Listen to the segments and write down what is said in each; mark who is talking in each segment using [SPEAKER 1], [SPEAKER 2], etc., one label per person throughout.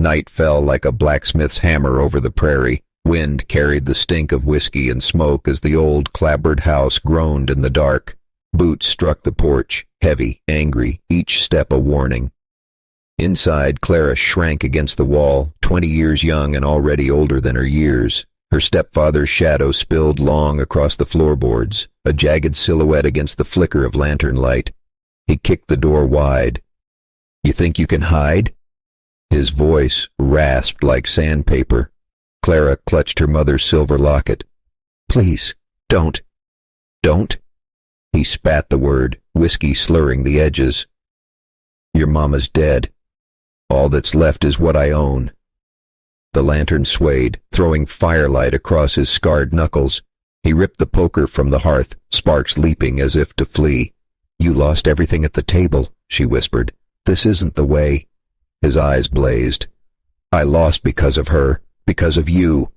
[SPEAKER 1] Night fell like a blacksmith's hammer over the prairie. Wind carried the stink of whiskey and smoke as the old clapboard house groaned in the dark. Boots struck the porch, heavy, angry, each step a warning. Inside, Clara shrank against the wall, 20 years young and already older than her years. Her stepfather's shadow spilled long across the floorboards, a jagged silhouette against the flicker of lantern light. He kicked the door wide. "You think you can hide?" His voice rasped like sandpaper. Clara clutched her mother's silver locket. "Please, don't. Don't." He spat the word, whiskey slurring the edges. "Your mama's dead. All that's left is what I own." The lantern swayed, throwing firelight across his scarred knuckles. He ripped the poker from the hearth, sparks leaping as if to flee. "You lost everything at the table," she whispered. "This isn't the way." His eyes blazed. "I lost because of her, because of you."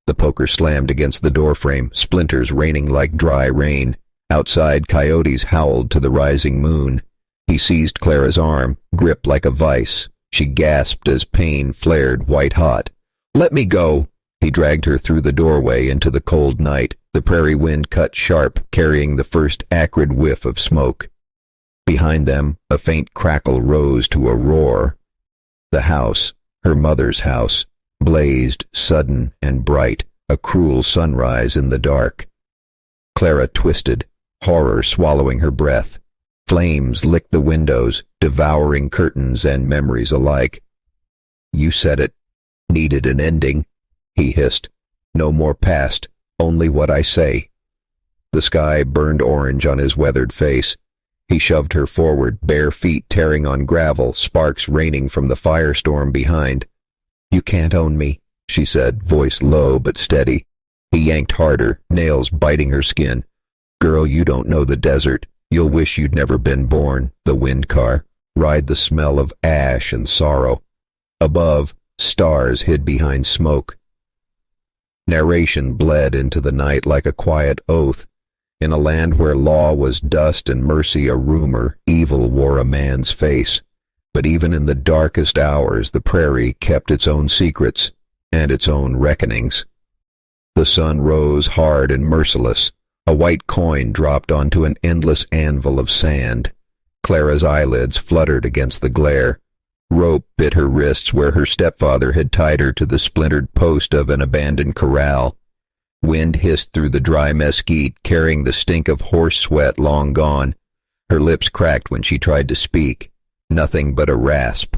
[SPEAKER 1] The poker slammed against the doorframe, splinters raining like dry rain. Outside, coyotes howled to the rising moon. He seized Clara's arm, gripped like a vice. She gasped as pain flared white-hot. "Let me go!" He dragged her through the doorway into the cold night. The prairie wind cut sharp, carrying the first acrid whiff of smoke. Behind them, a faint crackle rose to a roar. The house, her mother's house, blazed sudden and bright, a cruel sunrise in the dark. Clara twisted, horror swallowing her breath. Flames licked the windows, devouring curtains and memories alike. "You said it needed an ending," he hissed. "No more past, only what I say." The sky burned orange on his weathered face. He shoved her forward, bare feet tearing on gravel, sparks raining from the firestorm behind. "You can't own me," she said, voice low but steady. He yanked harder, nails biting her skin. "Girl, you don't know the desert. You'll wish you'd never been born." The wind car. Ride the smell of ash and sorrow. Above, stars hid behind smoke. Narration bled into the night like a quiet oath. In a land where law was dust and mercy a rumor, evil wore a man's face. But even in the darkest hours, the prairie kept its own secrets and its own reckonings. The sun rose hard and merciless. A white coin dropped onto an endless anvil of sand. Clara's eyelids fluttered against the glare. Rope bit her wrists where her stepfather had tied her to the splintered post of an abandoned corral. Wind hissed through the dry mesquite, carrying the stink of horse sweat long gone. Her lips cracked when she tried to speak. Nothing but a rasp.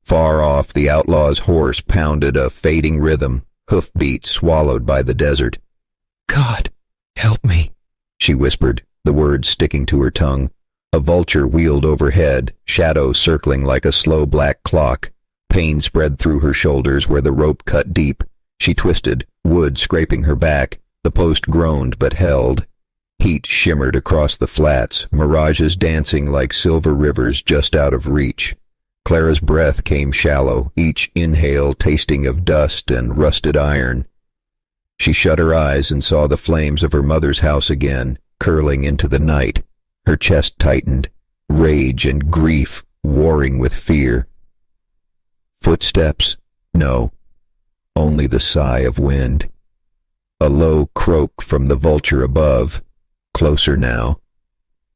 [SPEAKER 1] Far off, the outlaw's horse pounded a fading rhythm, hoofbeat swallowed by the desert. "God, help me," she whispered, the words sticking to her tongue. A vulture wheeled overhead, shadow circling like a slow black clock. Pain spread through her shoulders where the rope cut deep. She twisted, wood scraping her back. The post groaned but held. Heat shimmered across the flats, mirages dancing like silver rivers just out of reach. Clara's breath came shallow, each inhale tasting of dust and rusted iron. She shut her eyes and saw the flames of her mother's house again, curling into the night. Her chest tightened, rage and grief warring with fear. Footsteps? No, only the sigh of wind. A low croak from the vulture above, closer now.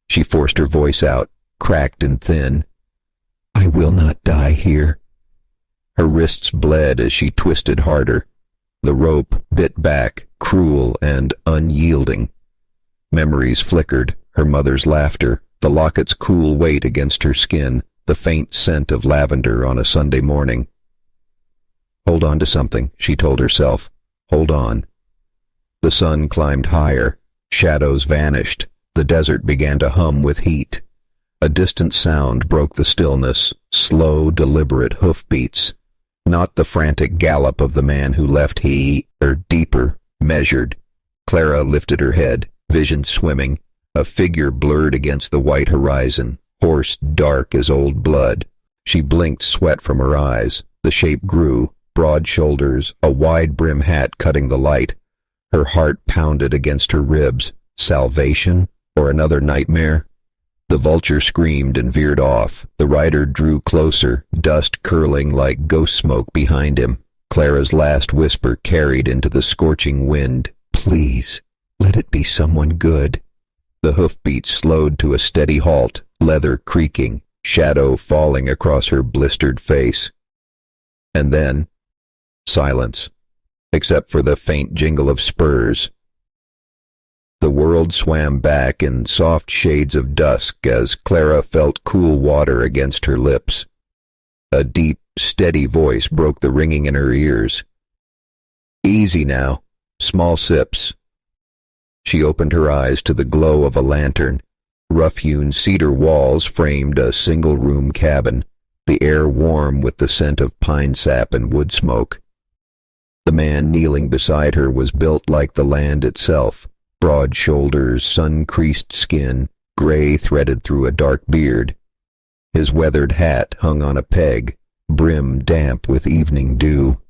[SPEAKER 1] She forced her voice out, cracked and thin. "I will not die here." Her wrists bled as she twisted harder. The rope bit back, cruel and unyielding. Memories flickered, her mother's laughter, the locket's cool weight against her skin, the faint scent of lavender on a Sunday morning. Hold on to something, she told herself. Hold on. The sun climbed higher. Shadows vanished. The desert began to hum with heat. A distant sound broke the stillness, slow, deliberate hoofbeats. Not the frantic gallop of the man who left deeper, measured. Clara lifted her head, vision swimming. A figure blurred against the white horizon, horse dark as old blood. She blinked sweat from her eyes. The shape grew, broad shoulders, a wide brim hat cutting the light. Her heart pounded against her ribs. Salvation or another nightmare? The vulture screamed and veered off. The rider drew closer, dust curling like ghost smoke behind him. Clara's last whisper carried into the scorching wind. "Please, let it be someone good." The hoofbeats slowed to a steady halt, leather creaking, shadow falling across her blistered face. And then, silence, except for the faint jingle of spurs. The world swam back in soft shades of dusk as Clara felt cool water against her lips. A deep, steady voice broke the ringing in her ears. "Easy now. Small sips." She opened her eyes to the glow of a lantern. Rough-hewn cedar walls framed a single-room cabin, the air warm with the scent of pine sap and wood smoke. The man kneeling beside her was built like the land itself. Broad shoulders, sun-creased skin, gray threaded through a dark beard. His weathered hat hung on a peg, brim damp with evening dew.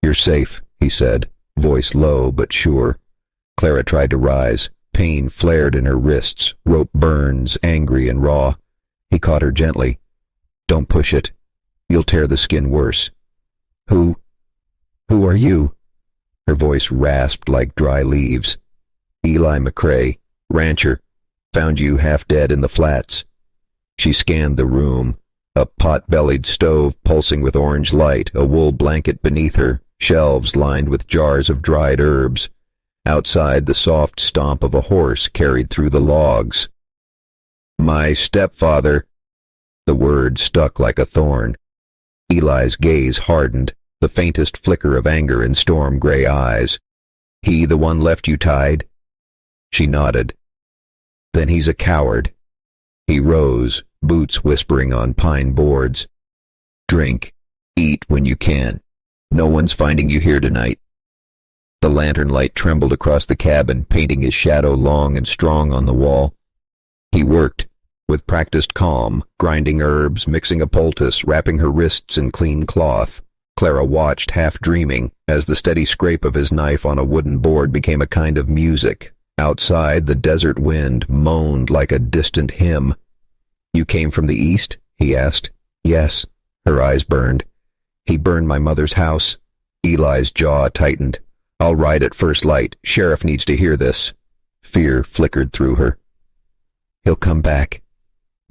[SPEAKER 1] "You're safe," he said, voice low but sure. Clara tried to rise. Pain flared in her wrists, rope burns, angry and raw. He caught her gently. "Don't push it. You'll tear the skin worse." Who are you?" Her voice rasped like dry leaves. "Eli McCrae, rancher. Found you half dead in the flats." She scanned the room. A pot-bellied stove pulsing with orange light, a wool blanket beneath her, shelves lined with jars of dried herbs. Outside, the soft stomp of a horse carried through the logs. "My stepfather." The word stuck like a thorn. Eli's gaze hardened, the faintest flicker of anger in storm-gray eyes. "He the one left you tied?" She nodded. "Then he's a coward." He rose, boots whispering on pine boards. "Drink. Eat when you can. No one's finding you here tonight." The lantern light trembled across the cabin, painting his shadow long and strong on the wall. He worked, with practiced calm, grinding herbs, mixing a poultice, wrapping her wrists in clean cloth. Clara watched, half dreaming, as the steady scrape of his knife on a wooden board became a kind of music. Outside, the desert wind moaned like a distant hymn. "You came from the east?" he asked. "Yes." Her eyes burned. "He burned my mother's house." Eli's jaw tightened. "I'll ride at first light. Sheriff needs to hear this." Fear flickered through her. "He'll come back."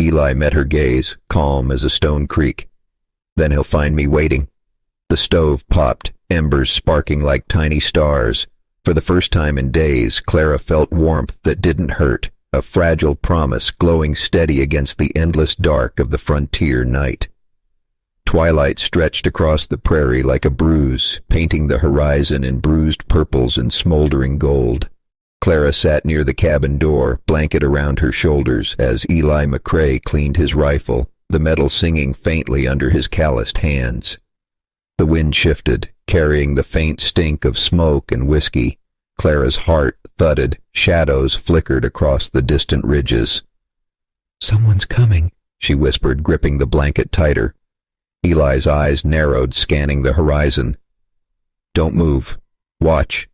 [SPEAKER 1] Eli met her gaze, calm as a stone creek. "Then he'll find me waiting." The stove popped, embers sparking like tiny stars. For the first time in days, Clara felt warmth that didn't hurt, a fragile promise glowing steady against the endless dark of the frontier night. Twilight stretched across the prairie like a bruise, painting the horizon in bruised purples and smoldering gold. Clara sat near the cabin door, blanket around her shoulders, as Eli McCrae cleaned his rifle, the metal singing faintly under his calloused hands. The wind shifted, carrying the faint stink of smoke and whiskey. Clara's heart thudded, shadows flickered across the distant ridges. "Someone's coming," she whispered, gripping the blanket tighter. Eli's eyes narrowed, scanning the horizon. "Don't move. Watch."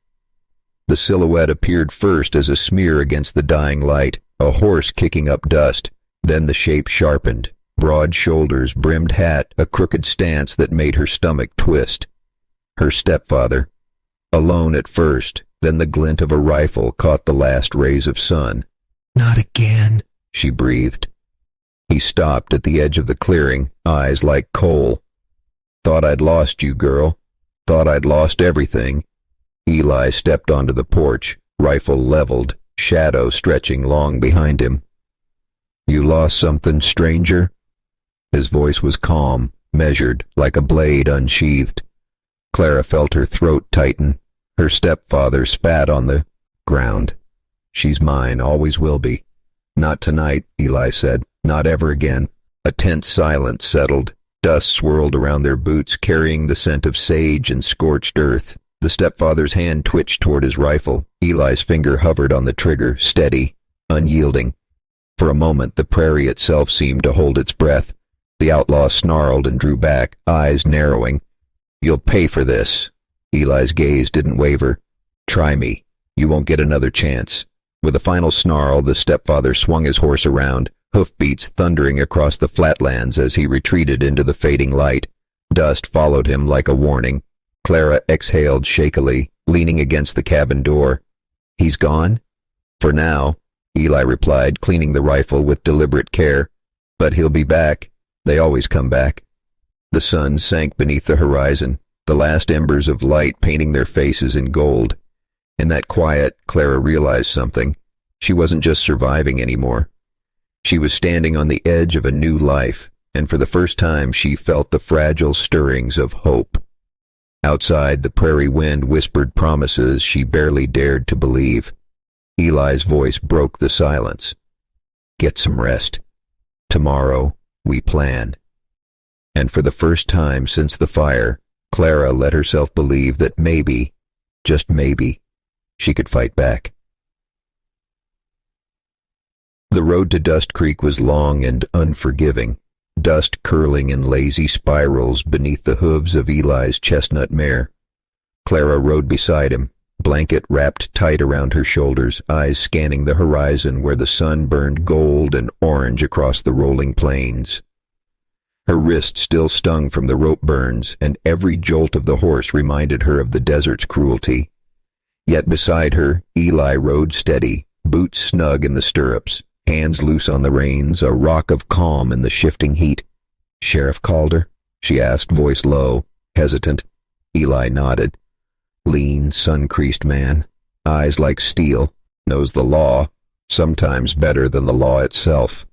[SPEAKER 1] The silhouette appeared first as a smear against the dying light, a horse kicking up dust. Then the shape sharpened. Broad shoulders, brimmed hat, a crooked stance that made her stomach twist. Her stepfather. Alone at first, then the glint of a rifle caught the last rays of sun. "Not again," she breathed. He stopped at the edge of the clearing, eyes like coal. "Thought I'd lost you, girl. Thought I'd lost everything." Eli stepped onto the porch, rifle leveled, shadow stretching long behind him. "You lost something, stranger?" His voice was calm, measured, like a blade unsheathed. Clara felt her throat tighten. Her stepfather spat on the ground. "She's mine, always will be." "Not tonight," Eli said. "Not ever again." A tense silence settled. Dust swirled around their boots, carrying the scent of sage and scorched earth. The stepfather's hand twitched toward his rifle. Eli's finger hovered on the trigger, steady, unyielding. For a moment, the prairie itself seemed to hold its breath. The outlaw snarled and drew back, eyes narrowing. "You'll pay for this." Eli's gaze didn't waver. "Try me. You won't get another chance." With a final snarl, the stepfather swung his horse around, hoofbeats thundering across the flatlands as he retreated into the fading light. Dust followed him like a warning. Clara exhaled shakily, leaning against the cabin door. "He's gone?" "For now," Eli replied, cleaning the rifle with deliberate care. "But he'll be back. They always come back." The sun sank beneath the horizon, the last embers of light painting their faces in gold. In that quiet, Clara realized something. She wasn't just surviving anymore. She was standing on the edge of a new life, and for the first time she felt the fragile stirrings of hope. Outside, the prairie wind whispered promises she barely dared to believe. Eli's voice broke the silence. "Get some rest. Tomorrow, we plan." And for the first time since the fire, Clara let herself believe that maybe, just maybe, she could fight back. The road to Dust Creek was long and unforgiving, dust curling in lazy spirals beneath the hooves of Eli's chestnut mare. Clara rode beside him, blanket wrapped tight around her shoulders, eyes scanning the horizon where the sun burned gold and orange across the rolling plains. Her wrist still stung from the rope burns, and every jolt of the horse reminded her of the desert's cruelty. Yet beside her, Eli rode steady, boots snug in the stirrups, hands loose on the reins, a rock of calm in the shifting heat. "Sheriff Calder?" she asked, voice low, hesitant. Eli nodded. Lean, sun-creased man, eyes like steel, knows the law, sometimes better than the law itself.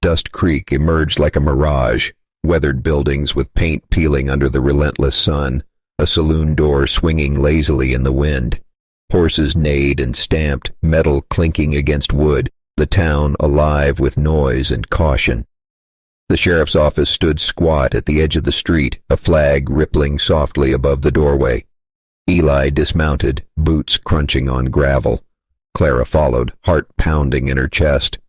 [SPEAKER 1] Dust Creek emerged like a mirage, weathered buildings with paint peeling under the relentless sun, a saloon door swinging lazily in the wind. Horses neighed and stamped, metal clinking against wood, the town alive with noise and caution. The sheriff's office stood squat at the edge of the street, a flag rippling softly above the doorway. Eli dismounted, boots crunching on gravel. Clara followed, heart pounding in her chest.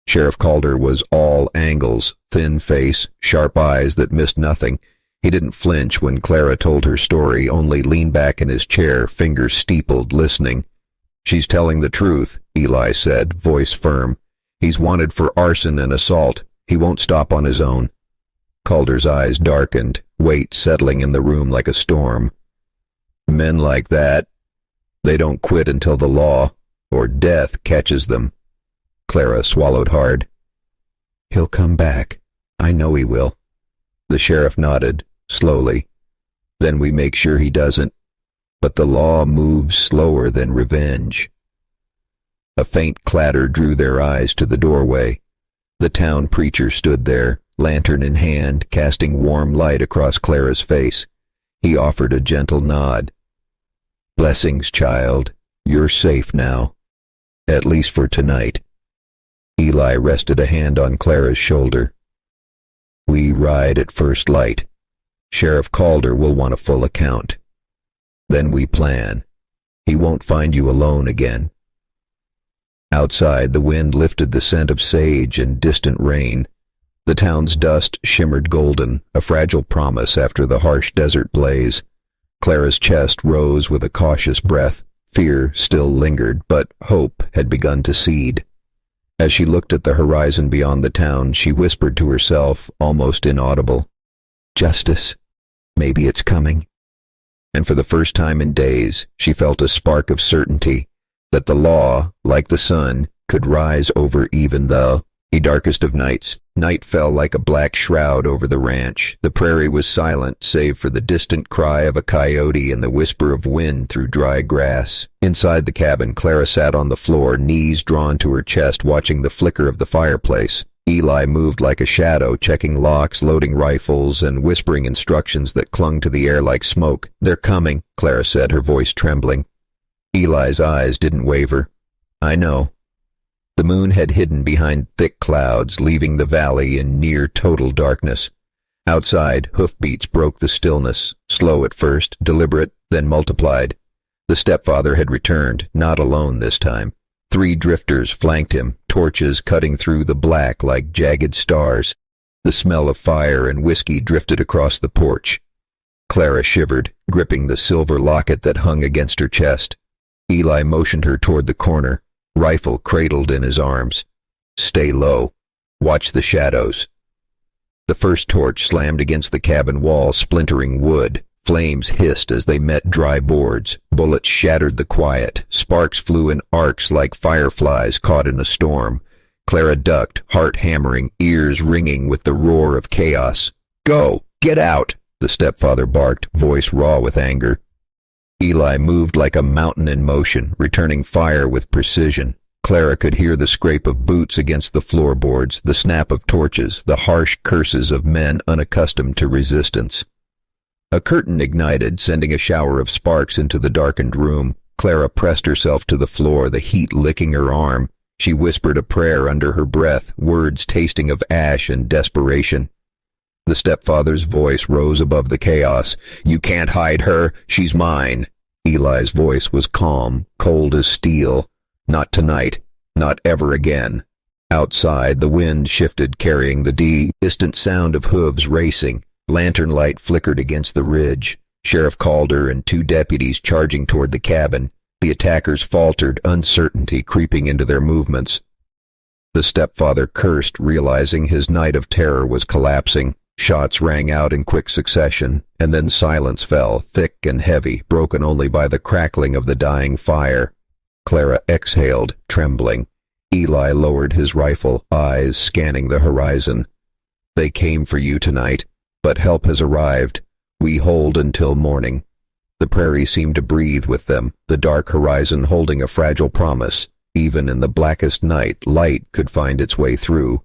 [SPEAKER 1] Sheriff Calder was all angles, thin face, sharp eyes that missed nothing. He didn't flinch when Clara told her story, only leaned back in his chair, fingers steepled, listening. "She's telling the truth," Eli said, voice firm. "He's wanted for arson and assault. He won't stop on his own." Calder's eyes darkened, weight settling in the room like a storm. "Men like that, they don't quit until the law, or death, catches them." Clara swallowed hard. "He'll come back. I know he will." The sheriff nodded, slowly. "Then we make sure he doesn't. But the law moves slower than revenge." A faint clatter drew their eyes to the doorway. The town preacher stood there, lantern in hand, casting warm light across Clara's face. He offered a gentle nod. "Blessings, child. You're safe now. At least for tonight." Eli rested a hand on Clara's shoulder. "We ride at first light. Sheriff Calder will want a full account. Then we plan. He won't find you alone again." Outside, the wind lifted the scent of sage and distant rain. The town's dust shimmered golden, a fragile promise after the harsh desert blaze. Clara's chest rose with a cautious breath. Fear still lingered, but hope had begun to seed. As she looked at the horizon beyond the town, she whispered to herself, almost inaudible, "Justice. Maybe it's coming." And for the first time in days, she felt a spark of certainty that the law, like the sun, could rise over even the darkest of nights. Night fell like a black shroud over the ranch. The prairie was silent, save for the distant cry of a coyote and the whisper of wind through dry grass. Inside the cabin, Clara sat on the floor, knees drawn to her chest, watching the flicker of the fireplace. Eli moved like a shadow, checking locks, loading rifles, and whispering instructions that clung to the air like smoke. "They're coming," Clara said, her voice trembling. Eli's eyes didn't waver. "I know." The moon had hidden behind thick clouds, leaving the valley in near total darkness. Outside, hoofbeats broke the stillness, slow at first, deliberate, then multiplied. The stepfather had returned, not alone this time. 3 drifters flanked him, torches cutting through the black like jagged stars. The smell of fire and whiskey drifted across the porch. Clara shivered, gripping the silver locket that hung against her chest. Eli motioned her toward the corner, rifle cradled in his arms. Stay low. Watch the shadows. The first torch slammed against the cabin wall, splintering wood. Flames hissed as they met dry boards. Bullets shattered the quiet. Sparks flew in arcs like fireflies caught in a storm. Clara ducked, heart hammering, ears ringing with the roar of chaos. "Go! Get out!" the stepfather barked, voice raw with anger. Eli moved like a mountain in motion, returning fire with precision. Clara could hear the scrape of boots against the floorboards, the snap of torches, the harsh curses of men unaccustomed to resistance. A curtain ignited, sending a shower of sparks into the darkened room. Clara pressed herself to the floor, the heat licking her arm. She whispered a prayer under her breath, words tasting of ash and desperation. The stepfather's voice rose above the chaos. "You can't hide her. She's mine." Eli's voice was calm, cold as steel. "Not tonight. Not ever again." Outside, the wind shifted, carrying the distant sound of hooves racing. Lantern light flickered against the ridge. Sheriff Calder and 2 deputies charging toward the cabin. The attackers faltered, uncertainty creeping into their movements. The stepfather cursed, realizing his night of terror was collapsing. Shots rang out in quick succession, and then silence fell, thick and heavy, broken only by the crackling of the dying fire. Clara exhaled, trembling. Eli lowered his rifle, eyes scanning the horizon. "They came for you tonight, but help has arrived. We hold until morning." The prairie seemed to breathe with them, the dark horizon holding a fragile promise. Even in the blackest night, light could find its way through.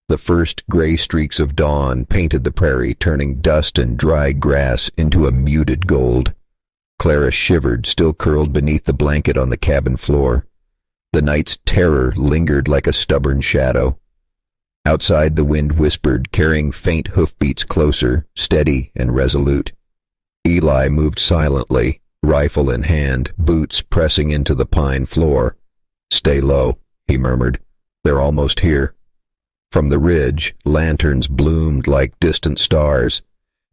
[SPEAKER 1] The first gray streaks of dawn painted the prairie, turning dust and dry grass into a muted gold. Clara shivered, still curled beneath the blanket on the cabin floor. The night's terror lingered like a stubborn shadow. Outside, the wind whispered, carrying faint hoofbeats closer, steady and resolute. Eli moved silently, rifle in hand, boots pressing into the pine floor. "Stay low," he murmured. "They're almost here." From the ridge, lanterns bloomed like distant stars.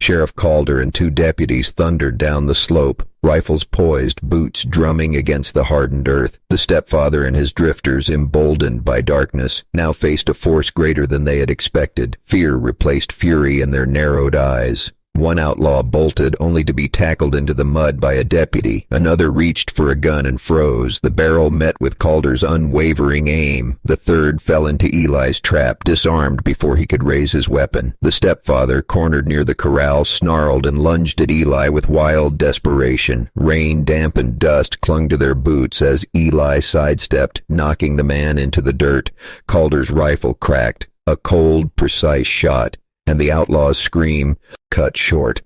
[SPEAKER 1] Sheriff Calder and 2 deputies thundered down the slope, rifles poised, boots drumming against the hardened earth. The stepfather and his drifters, emboldened by darkness, now faced a force greater than they had expected. Fear replaced fury in their narrowed eyes. One outlaw bolted, only to be tackled into the mud by a deputy. Another reached for a gun and froze. The barrel met with Calder's unwavering aim. The third fell into Eli's trap, disarmed before he could raise his weapon. The stepfather, cornered near the corral, snarled and lunged at Eli with wild desperation. Rain, damp, and dust clung to their boots as Eli sidestepped, knocking the man into the dirt. Calder's rifle cracked. A cold, precise shot, and the outlaw's scream cut short.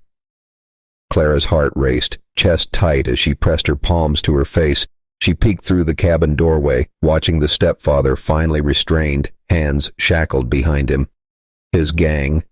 [SPEAKER 1] Clara's heart raced, chest tight as she pressed her palms to her face. She peeked through the cabin doorway, watching the stepfather finally restrained, hands shackled behind him. His gang,